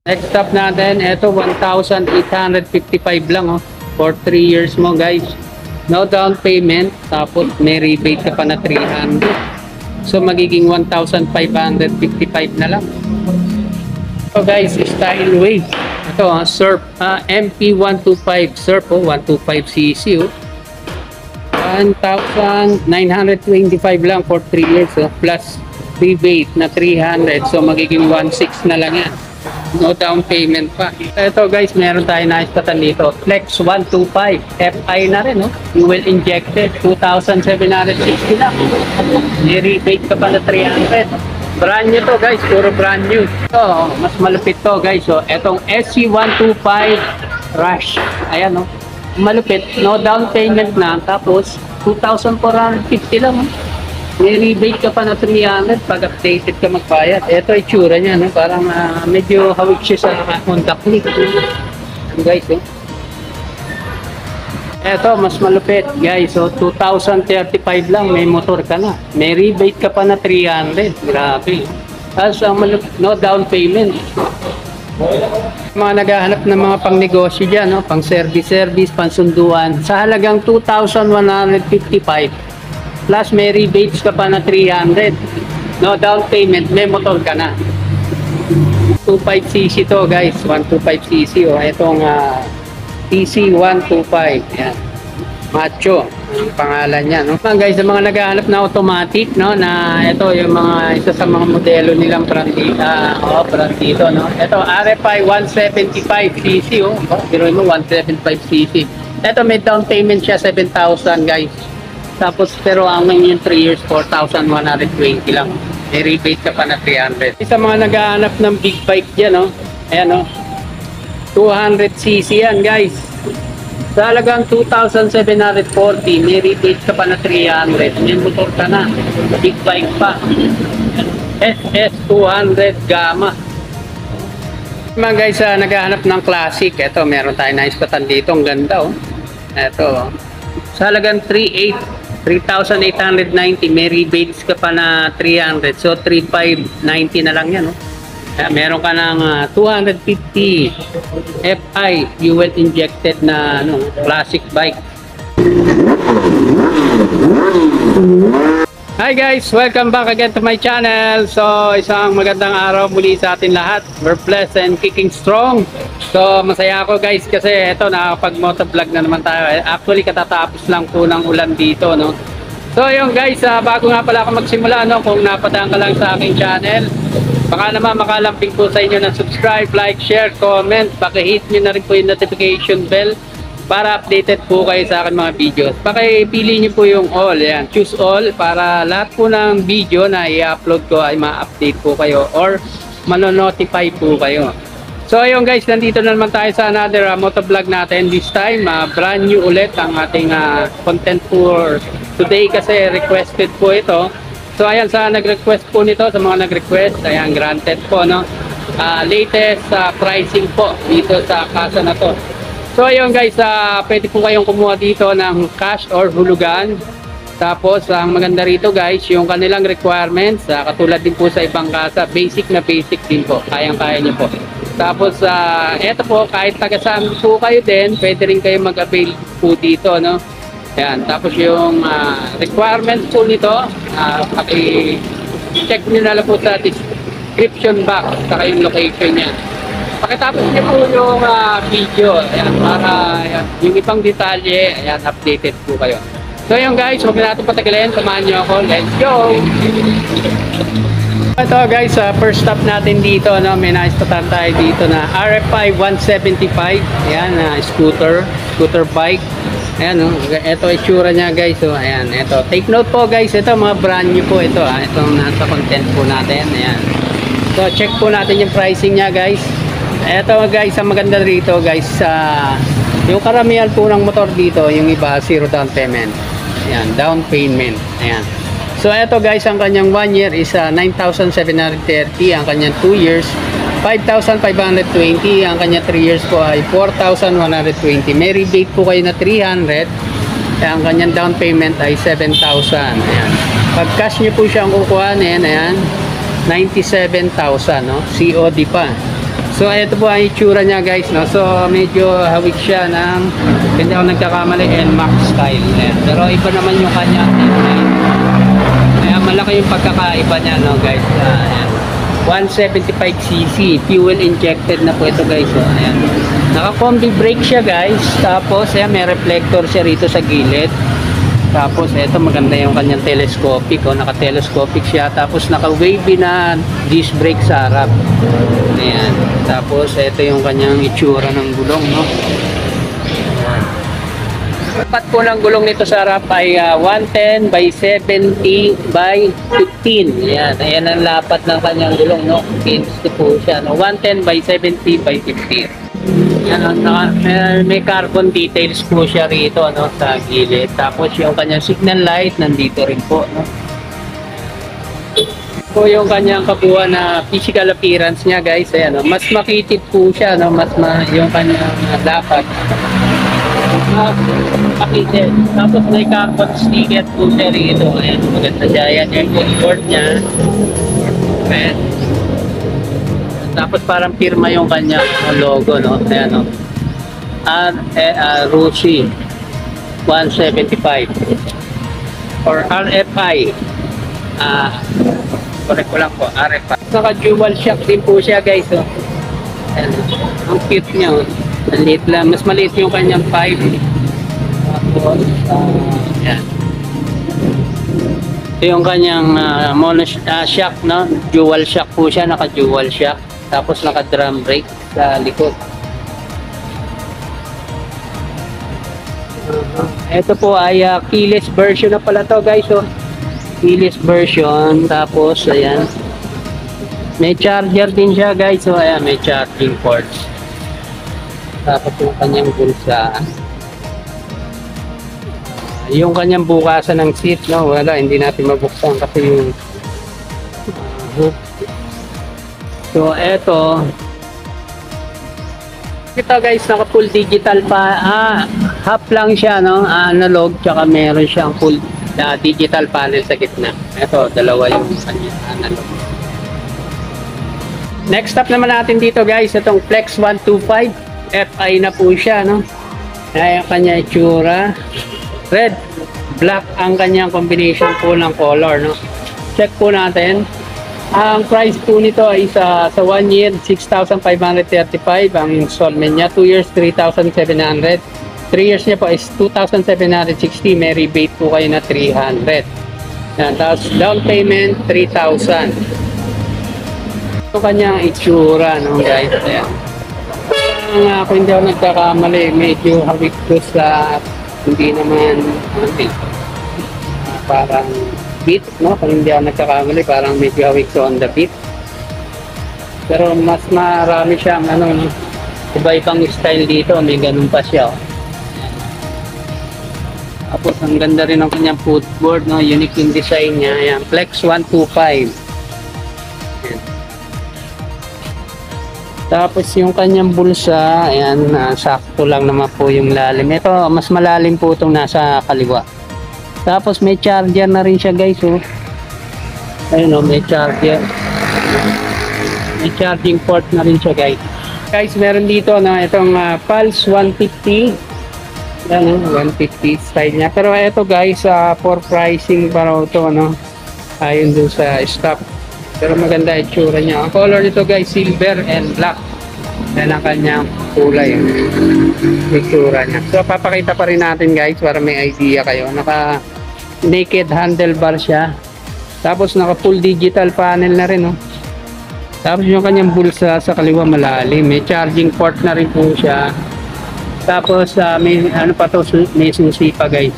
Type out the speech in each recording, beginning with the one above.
Next stop natin, ito 1,855 lang oh, for 3 years mo guys. No down payment, tapos may rebate ka pa na 300. So magiging 1,555 na lang. So guys, Styleway. Ito Surf, MP125 Surf oh, 125cc oh. 1,925 lang for 3 years oh, plus rebate na 300. So magiging 1,600 na lang yan. No down payment pa. Ito guys, meron tayo na-istatan dito. Flex 125. FI na rin, no? Fuel injected. 2,760 lang. May rebate ka pa na 300. Brand new to guys. Puro brand new. Ito, mas malupit to guys. So, etong SC125 Rush. Ayan, no? Malupit. No down payment na. Tapos, 2,450 lang, no? May rebate ka pa na 300 pag updated ka magbayad. Ito ay tsura niya, no? Parang medyo hawig siya sa Honda Click. Guys, eh. Ito, mas malupit, guys. So, 2,035 lang, may motor ka na. May rebate ka pa na 300. Grabe. Tapos, no down payment. Mga naghahanap ng mga pang-negosyo dyan, no? Pang-service, pang-sunduan. Sa halagang 2,155. Plus may rebates ka pa na 300. No down payment, may motor ka na. 25cc to guys, 125cc oh. Itong TC125. Yan. Macho ang pangalan niya, no? Guys, sa mga naghahanap na automatic, no, na ito yung mga isa sa mga modelo nilang brand dito, no. Ito RFI 175cc oh. Pero mo 175cc. Ito may down payment siya 7,000 guys. Tapos pero ang yung 3 years 4,120 lang. May rebate ka pa na 300. Sa mga naghahanap ng big bike dyan, no? Ayan, no? 200cc yan, guys. Sa halagang 2,740, may rebate ka pa na 300. May motor ka na. Big bike pa. SS200 Gamma. Mga guys, naghahanap ng classic. Ito, meron tayo na-ispatan dito. Ang ganda, oh. Ito, sa halagang 3,890, may rebates ka pa na 300. So, 3,590 na lang yan. No? Kaya meron ka ng 250 FI fuel injected na classic bike. Hi guys! Welcome back again to my channel. So, isang magandang araw muli sa atin lahat. We're blessed and kicking strong. So, masaya ako guys kasi ito, nakapag-motovlog na naman tayo. Actually, katatapos lang po ng ulan dito, no? So, yun guys, bago nga pala ako magsimula, no? Kung napadaan ka lang sa aking channel, baka naman makalamping po sa inyo ng subscribe, like, share, comment. Paki-hit nyo na rin po yung notification bell para updated po kayo sa akin mga videos. Paki-pili nyo po yung all, yan. Choose all para lahat po ng video na i-upload ko ay ma-update po kayo or manonotify po kayo. So ayun guys, nandito na naman tayo sa another motovlog natin. This time, brand new ulit ang ating content for today kasi requested po ito. So ayan, sa nag-request po nito, sa mga nag-request, ayan, granted po, no? Latest pricing po dito sa kasa na to. So ayun guys, pwede po kayong kumuha dito ng cash or hulugan. Tapos ang maganda rito guys, yung kanilang requirements, katulad din po sa ibang kasa, basic na basic din po, kayang-kaya nyo po. Tapos eto po, kahit taga-saan po kayo din, pwede rin kayo mag-avail po dito, no? Ayan, tapos yung requirements po nito, paki-check nyo na lang po sa description box, saka yung location niya. Pakitapos niyo po yung video, ayan, para ayan, yung ibang detalye, ayan, updated po kayo. So yun guys, huwag na natin patagalin, samahan nyo ako, let's go! Ito guys, first stop natin dito, no, may na-statan tayo dito na RFI 175, ayan, scooter bike. Ayan, no, ito itsura niya guys, so ayan, ito. Take note po guys, ito mga brand new po ito, itong nasa content po natin, ayan. So check po natin yung pricing niya guys. Ito guys, ang maganda rito guys, yung karamihan po ng motor dito, yung iba, zero down payment. Ayan, down payment. Ayan. So ito guys, ang kanyang 1 year is 9,730, ang kanyang 2 years 5,520, ang kanyang 3 years po ay 4,120. May rebate po kayo na 300. Ang kanyang down payment ay 7,000. Ayan. Pag cash nyo po siyang kukuhanin, ayan, 97,000, no? COD pa. So ito po ang itsura niya guys, no. So medyo hawig siya ng, hindi ako nagkakamali, NMAX style. Ayan. Pero iba naman yung kanya design. Kaya malaki yung pagkakaiba niya, no guys. Ayan. 175cc fuel injected na po ito guys. So, ayan. Naka-combi brake siya guys. Tapos ayan, may reflector siya rito sa gilid. Tapos ito maganda yung kanyang telescopic, naka-telescopic siya. Tapos naka-wavy na disc brake sa harap. Ayan. Tapos ito yung kanyang itsura ng gulong, no. Dapat po ng gulong nito sa harap ay 110 by 70 by 15. Ayan, ayan ang lapat ng kanyang gulong, no. Pinto po siya, no. 110 by 70 by 15. Yan, may carbon details po siya rito, no, sa gilid. Tapos yung kanyang signal light nandito rin po, no. Po yung kanyang kabuuan na physical appearance niya guys. Ayan, no. Mas makitid po siya, no. Yung kanyang lapat. Makitid. Tapos may carbon sticker po siya rito. Ayan, maganda siya. Ayan yung board niya. Ayan. Tapos parang pirma yung kanya logo, no. Ayan, no. Rusi 175 or RFI. Correct ko lang po, RFI. Saka dual shock din po siya guys, oh. Ayan, ang cute niya, oh. Maliit lang, mas maliit yung kanyang pipe. Tapos ayan. Ito yung kanyang mono shock, no. Dual shock po siya, naka dual shock. Tapos naka drum brake sa likod. Ito po ay keyless version na pala to guys, oh. Keyless version. Tapos ayan, may charger din siya guys, so ayan, may charging ports. Tapos yung kanyang bulsa, yung kanyang bukasan ng seat, no, wala, hindi natin mabuksan kasi yung so eto, ito guys, naka full digital pa, half lang siya, no, analog, tsaka meron siyang full digital panel sa gitna. Ito, dalawa yung kanya analog. Next up naman natin dito guys, itong Flex 125 FI na po siya, no. Ay ang kanya itsura, red, black ang kanyang combination po ng color, no. Check po natin. Ang price po nito ay sa 1 year 6,535 ang installment niya, 2 years 3,700, 3 years niya po is 2,760, may rebate po kayo na 300. Yan, tapos down payment 3,000. Ito kanyang itsura, no guys. Ayan. Kung hindi ako nagkakamali, medyo hawik ko sa hindi naman parang beat, no? Kung hindi ako nagkakamali, parang medyo hawik ko on the beat. Pero mas marami siyang iba-ibang style dito, may ganun pa siya, oh. Tapos ang ganda rin ng kanyang footboard, no? Unique yung design niya. Ayan, Flex 125. Ayan. Tapos yung kanyang bulsa, ayan, sakto lang naman po yung lalim. Ito, mas malalim po itong nasa kaliwa. Tapos may charger na rin siya guys, oh. Ayun, oh, may charger. May charging port na rin siya guys. Guys, meron dito na itong Pulse 150. Yan, 150 style niya. Pero ito guys, for pricing para ito, no, ayun dun sa stock. Pero maganda itsura niya. Ang color nito guys, silver and black. Yan ang kanyang kulay, itsura niya. So papakita pa rin natin guys para may idea kayo. Naka naked handlebar siya. Tapos naka full digital panel na rin, no. Tapos yung kanyang bulsa sa kaliwa malalim. May charging port na rin po siya. Tapos may ano pa to, may susi pa guys.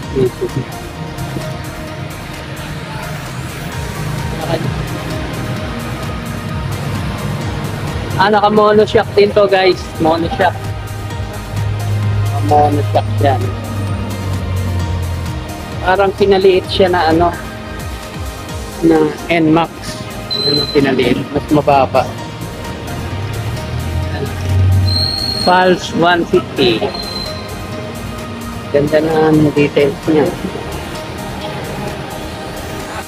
Naka mono shock din to guys, mono shock. Mono shock yan. Parang pinaliit siya na na NMAX. Pinaliit, mas mababa. Pulse 150. Ganda na ang details niya.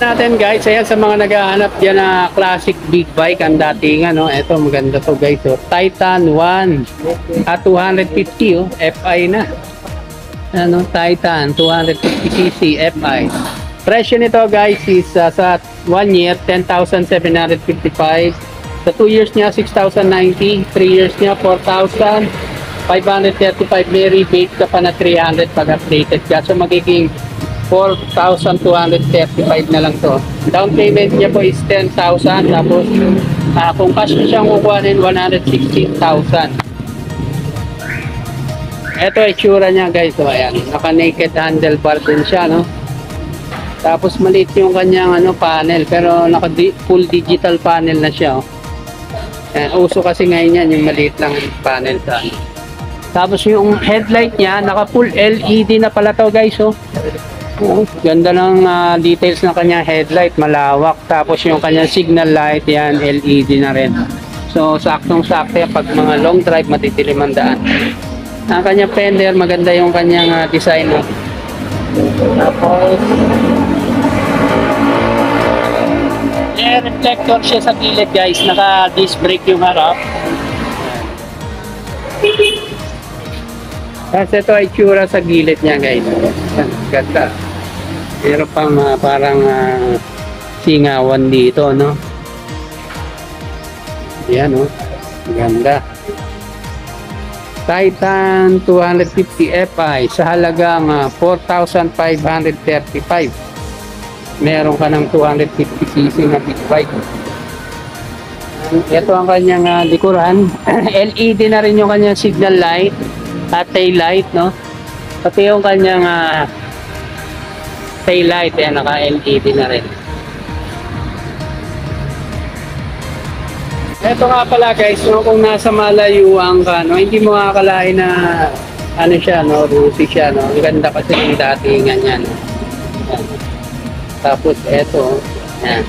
Natin guys, ayan sa mga naghahanap dyan na classic big bike ang datingan, no? Ito maganda to guys, oh. Titan 1 at 250, oh. FI na. Ano, Titan 250cc FI. Presyo nito guys is sa 1 year 10,755. Sa 2 years niya 6,090, 3 years niya 4,535. May rebate ka pa na 300 pag updated ka. So magiging 4,235 na lang to. Down payment niya po is 10,000. Tapos kung cash mo siyang kukuhanin 116,000. Ito itsura niya guys. So ayan, naka naked handlebar din siya, no? Tapos maliit yung kanyang panel, pero naka full digital panel na siya, oh. Ayan, uso kasi ngayon yan yung maliit lang panel sa Tapos yung headlight niya naka full LED na pala to guys, oh. Ganda ng details ng kanyang headlight, malawak. Tapos yung kanyang signal light, yan, LED na rin. So, saktong-sakto pag mga long drive, matitilim ang daan. Ang kanyang fender, maganda yung kanyang design. Tapos, air reflector siya sa gilid guys. Naka-disc brake yung harap. Tapos ito ay tsura sa gilid niya guys. Ganda. Pero pang parang singawan dito, no? Yan, no? Ganda. Titan 250 Fi sa halagang 4,535. Meron ka ng 250cc na big bike. Ito ang kanyang likuran. LED na rin yung kanyang signal light at tail light, no? Pati yung kanyang tail light, yan, naka-LED na rin. Ito nga pala guys, no, kung nasa malayuan ka, no, hindi mo akalain na siya, no, rusi siya, no. Ang ganda kasi yung datingan niya, no. Yan. Tapos eto, yan.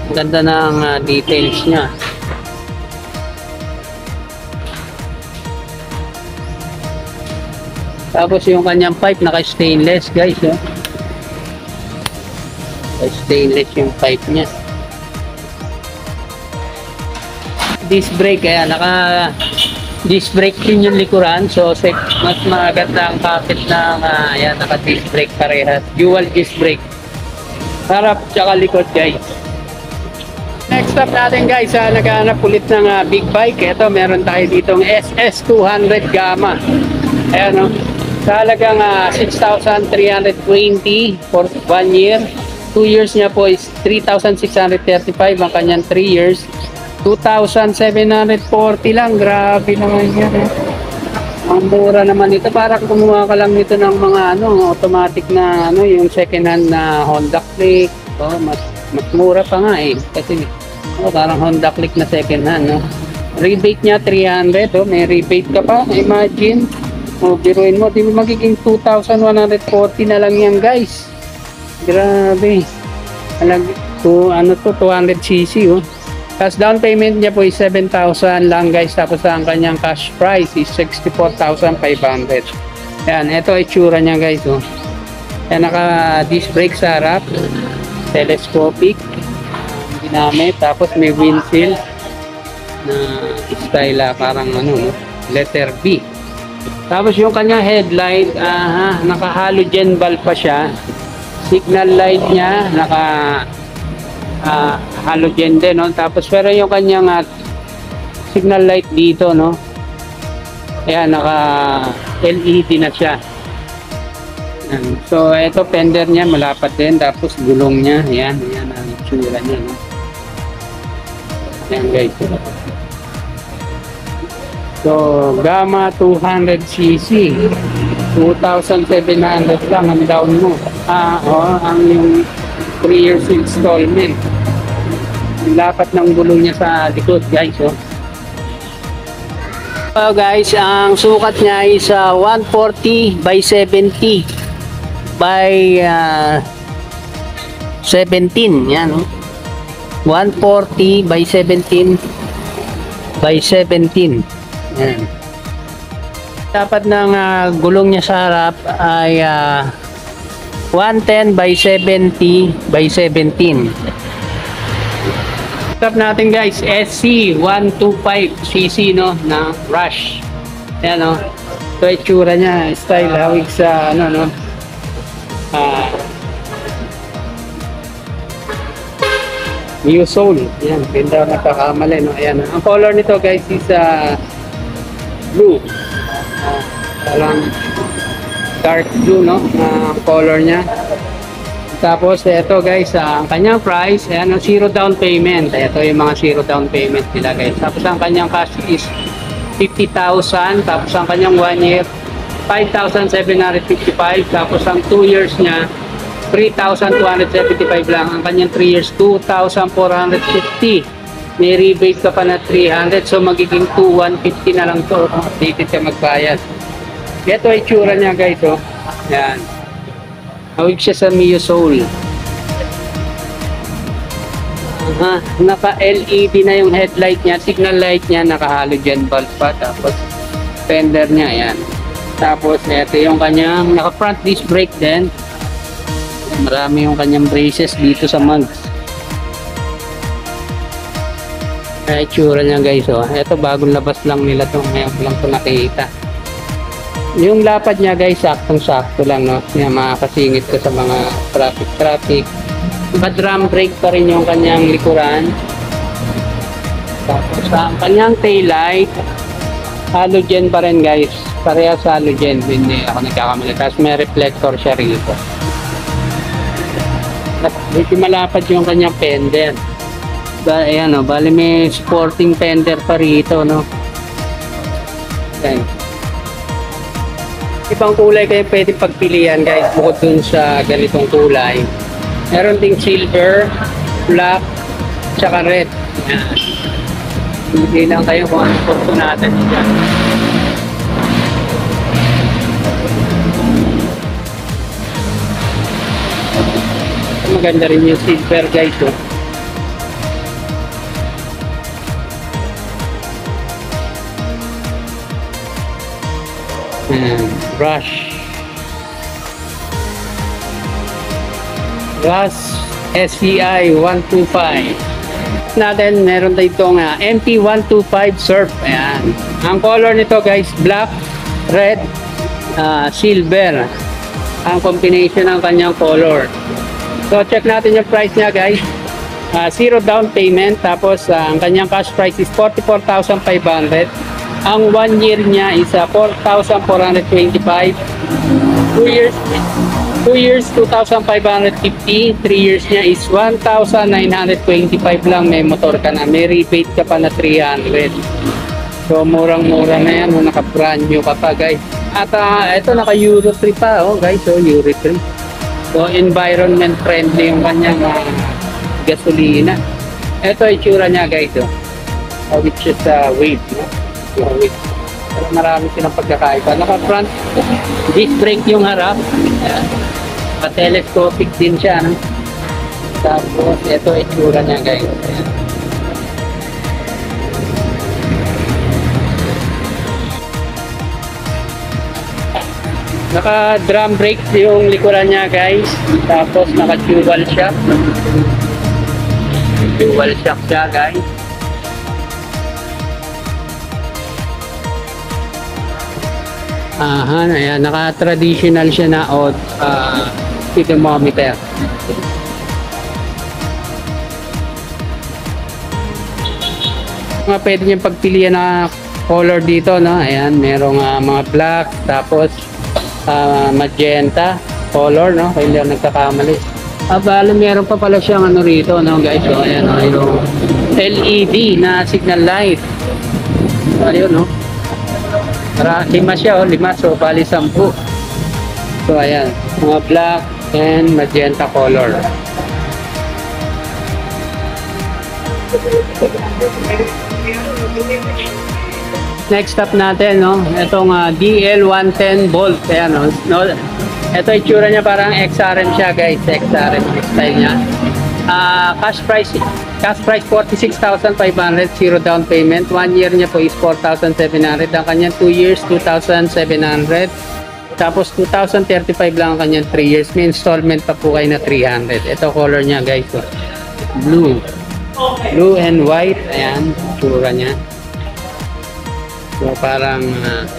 Ang ganda ng details niya. Tapos yung kanyang pipe naka-stainless guys, no. Stainless yung pipe niya. Disc brake, kaya naka disc brake din yung likuran. So mas maganda ang kapit ng ayan, naka disc brake parehas. Dual disc brake. Harap tsaka likod guys. Next up natin guys, naghahanap ulit ng big bike. Ito meron tayo ditong SS200 Gamma. Ayan, no? Sa halagang 6,320 for 1 year. 2 years niya po is 3,635. Ang kanyang 3 years 2,740 lang. Grabe naman yan, eh. Ang mura naman ito. Parang kumuha ka lang nito ng mga automatic na yung second hand na Honda Click. Oh, mas mura pa nga eh. Kasi parang Honda Click na second hand, no? Rebate niya 300, oh. May rebate ka pa. Imagine. Biruin mo, di ba magiging 2,140 na lang yan guys. Grabe. 200cc, oh. Tapos down payment niya po is 7,000 lang guys. Tapos ang kanyang cash price is 64,500. Yan, ito ay tsura niya guys, oh. Yan, naka disc brake sa harap, telescopic ginamit. Tapos may windshield na style parang no? Letter B. Tapos yung kanyang headlight, naka halogen bulb pa siya. Signal light niya naka halogen din, no? Tapos pero yung kanyang signal light dito, no? Ayan, naka LED na siya. So ito fender niya malapat din, tapos gulong niya, ayan ang tsura niya, no? Ayan guys. So Gamma 200cc 2,700 lang ang down mo. Ang yung 3 years installment. Yung lapat ng gulong niya sa likod guys, oh. So guys, ang sukat niya is 140 by 70 by 17. Yan, oh. 140 by 17 by 17. Yan. Dapat ng gulong niya sa harap ay 110 by 70 by 17. Stop natin guys, SC125cc no, na Rush. Ayan no. Ito itsura niya, style hawig sa ano no. New Soul. Ayan, ganda nakakamali no. Ayan. Ang color nito guys is blue. Parang dark blue no, color niya. Tapos ito guys, ang kanyang price, ayan, 0 down payment. Ito yung mga 0 down payment nila guys. Tapos ang kanyang cash is 50,000. Tapos ang kanyang 1 year, 5,755. Tapos ang 2 years niya, 3,275 lang. Ang kanyang 3 years, 2,450. May rebate ka pa na 300. So magiging 2,150 na lang to. Dito siya magbayad. Ito ay tsura niya guys. Oh. Yan. Hawig siya sa Mio Soul. Naka-LED na yung headlight niya. Signal light niya. Naka-halogen bulb pa. Tapos fender niya. Ayan. Tapos ito yung kanyang naka-front disc brake din. Marami yung kanyang braces dito sa mugs. Kaya itsura niya guys. Oh. Ito bagong labas lang nila to. Ngayon lang to nakikita. Yung lapad niya guys, saktong-sakto lang no. Kaya makakasingit ka sa mga traffic. Naka-drum brake pa rin yung kanyang likuran. Tapos ang kanyang taillight, halogen pa rin guys. Parehas halogen, hindi ako nagkakamali. Tapos may reflector siya rito. Dito malapad yung kanyang fender. Ayan o, bali may sporting fender pa rito no. Ayan. Ibang kulay kayo pwede pagpilian guys, bukod dun sa ganitong kulay. Meron ding silver, black, tsaka red. Ayan. Hindi lang kayo kung ano gusto natin dyan. Maganda rin yung silver guys. Oh. Rush SCI 125 natin. Meron ditong MP125 Surf. Ayan. Ang color nito guys, black, red, silver. Ang combination ng kanyang color. So check natin yung price niya guys. 0 down payment. Tapos ang kanyang cash price is 44,500. Ang 1 year niya is 4,425. 2 years 2,550. 3 years niya is 1,925 lang. May motor ka na, may rebate ka pa na 300. So murang-mura na yan. Naka-brand new ka pa guys. At ito naka Euro 3 pa guys. So Euro 3. So environment friendly yung kanyang gasolina. Ito ay tsura niya guys. Which is wave. Pero marami silang pagkakaiba. Naka-front disc brake yung harap. Pa-telescopic din siya. No? Tapos ito ay tsura niya guys. Naka-drum brake yung likuran niya guys. Tapos naka-dual shock. Dual shock siya guys. Ayan, naka-traditional siya na speedometer. Mga pwede niyong pagpilian na color dito, no? Ayan, merong mga black, tapos magenta color, no? Kaya hindi ako nagkakamali. Bale, meron pa pala siyang ano rito, no guys? So, ayan, yung LED na signal light. Ayun, no? Lima siya, 5. So, bali 10. So, ayan. Mga black and magenta color. Next up natin, no? Itong DL110 Bolt. Ayan, no? Ito itsura niya parang XRM siya, guys. XRM style niya. Cash price 46,500, 0 down payment. 1 year niya po is 4,700. Ang kanyang 2 years 2,700. Tapos 2,035 lang ang kanyang 3 years. May installment pa po kayo na 300. Ito color niya guys. Oh. Blue. Blue and white. Ayan. Tsura niya. So parang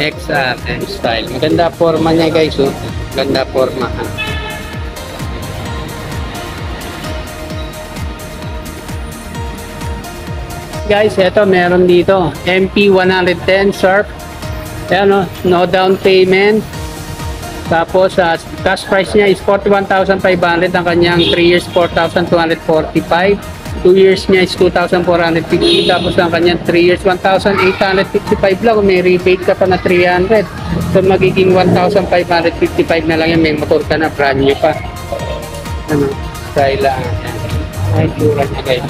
XR style. Maganda forma niya guys. Oh. Maganda forma. Guys, ito meron dito. MP110 Sharp. Ayan, no down payment. Tapos, cash price niya is 41,500. Ang kanyang 3 years, 4,245. 2 years niya is 2,450. Tapos, ang kanyang 3 years, 1,855 lang. Kung may rebate ka pa na 300. So, magiging 1,555 na lang yan. May motor ka na, brand new pa. Ano, style lang. Ay, tura niya guys.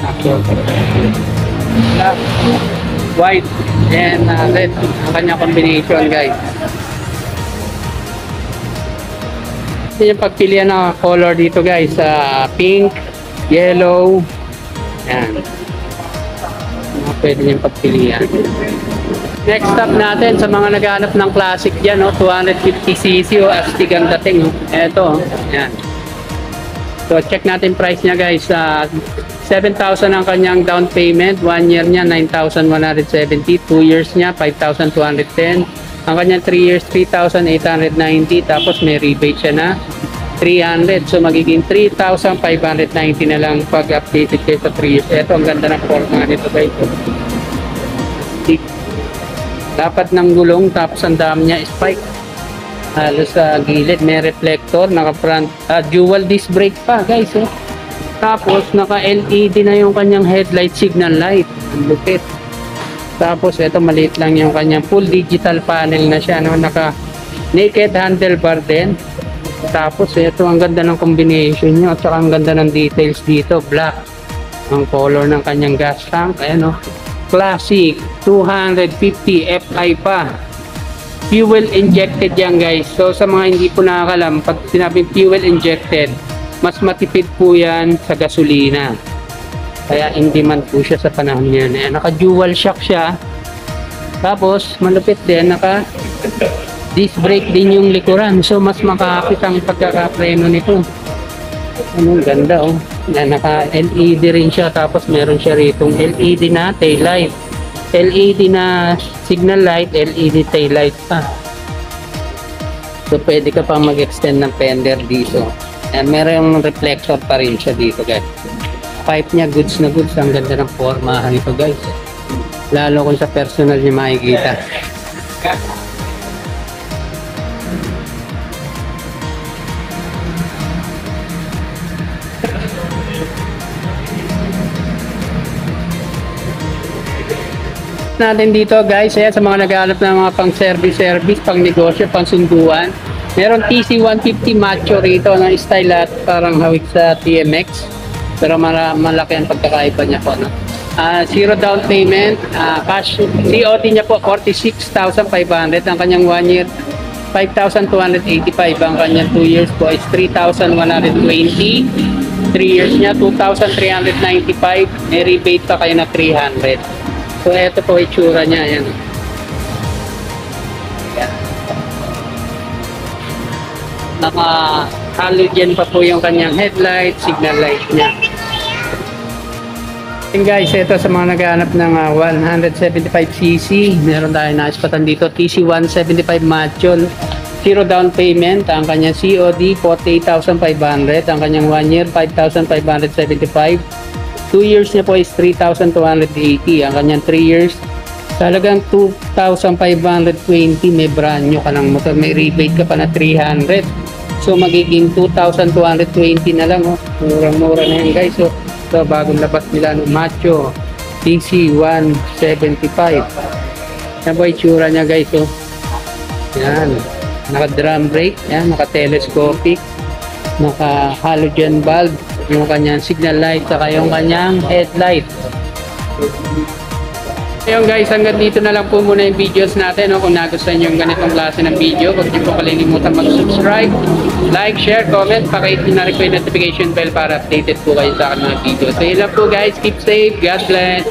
Black, white, and red. Ang kanyang combination guys. Yung pagpilian ng color dito guys, pink, yellow, yan. Pwede yung pagpilian. Next stop natin sa mga naghahanap ng classic dyan, 250cc o astig ang dating. Ito, yan. So check natin price niya guys. 7,000 ang kanyang down payment, 1 year niya 9,170, 2 years niya 5,210. Ang kanyang 3 years, 3,890. Tapos may rebate siya na 300. So magiging 3,590 na lang pag updated kayo sa 3 years. Ito, ang ganda ng forma nito guys. Dapat ng gulong. Tapos ang dami niya spike. Halos sa gilid. May reflector. Naka front. Dual disc brake pa guys. Tapos naka LED na yung kanyang headlight signal light. Ang lupit. Tapos ito maliit lang yung kanyang full digital panel na siya, no? Naka naked handlebar din. Tapos ito ang ganda ng combination niya at saka ang ganda ng details dito, black ang color ng kanyang gas tank. Ayan, classic 250 Fi pa, fuel injected yan guys. So sa mga hindi po nakakalam, pag sinabing fuel injected, mas matipid po yan sa gasolina. Kaya in demand po siya sa panahon yan. Naka dual shock siya. Tapos malupit din, naka disc brake din yung likuran. So mas makakapit ang pagkakapreno nito. Ano, ganda Naka LED rin siya. Tapos meron siya ritong LED na tail light, LED na signal light, LED tail light pa. So pwede ka pa mag-extend ng fender dito. And meron yung reflector pa rin siya dito guys. Pipe niya goods na goods. Ang ganda ng formahan nito guys, lalo kung sa personal niya makikita. Natin dito guys, sa mga naghahanap ng mga pang service, pang negosyo, pang sunduan, meron TC150 macho rito na style at parang hawik sa TMX. Pero malaki ang pagkakaiba niya po. Zero down payment, cash COD niya po 46,500. Ang kanyang 1 year 5,285. Ang kanyang 2 years po is 3,120. 3 years niya 2,395. May rebate pa kayo na 300. So ito po itsura niya. Ayan. Naka halogen pa po yung kanyang headlight, signal light niya. And guys, ito sa mga naghahanap ng 175cc, meron tayo naispatan dito TC175 macho, zero down payment. Ang kanyang COD 48,500. Ang kanyang 1 year 5,575. 2 years niya po is 3,280. Ang kanyang 3 years talagang 2,520. May brand new ka ng motor, may rebate ka pa na 300. So magiging 2,220 na lang. Murang-mura na yan guys. So bagong labas nila ng macho TC175. Yan po itsura niya guys. Yan, naka drum brake, yan, naka telescopic, naka halogen bulb, yung kanyang signal light, saka yung kanyang headlight. Ayun guys, hanggang dito na lang po muna yung videos natin. Kung nagustuhan nyo yung ganitong klase ng video, huwag nyo po kalilimutan mag-subscribe, like, share, comment, pakihit na rin po yung notification bell para updated po kayo sa aking mga videos. So yun lang po guys, keep safe, God bless.